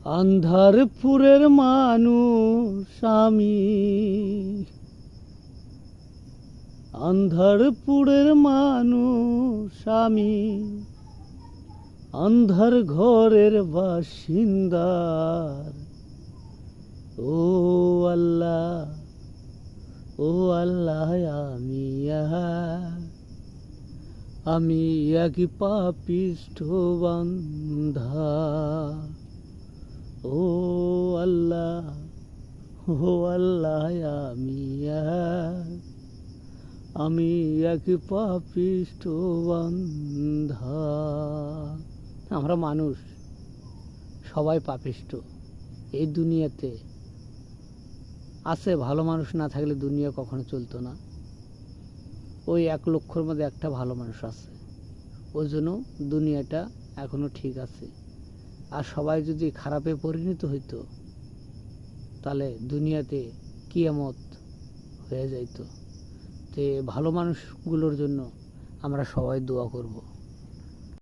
আন্ধারপুরের মানুষ আমি, আন্ধারপুরের মানুষ আমি, আন্ধার ঘরের বাসিন্দার। ও আল্লাহ, ও আল্লাহ, আমি এক পাপিষ্ঠ বান্ধা। ও আল্লাহ, ও আল্লাহ, আমি এক পাপিষ্ঠ বান্ধা। আমরা মানুষ সবাই পাপিষ্ঠ। এই দুনিয়াতে আছে ভালো মানুষ, না থাকলে দুনিয়া কখনো চলতো না। ওই 1,00,000-র মধ্যে একটা ভালো মানুষ আছে, ওই জন্য দুনিয়াটা এখনো ঠিক আছে। আর সবাই যদি খারাপে পরিণত হইতো তাহলে দুনিয়াতে কিয়ামত হয়ে যাইতো। তে ভালো মানুষগুলোর জন্য আমরা সবাই দোয়া করব।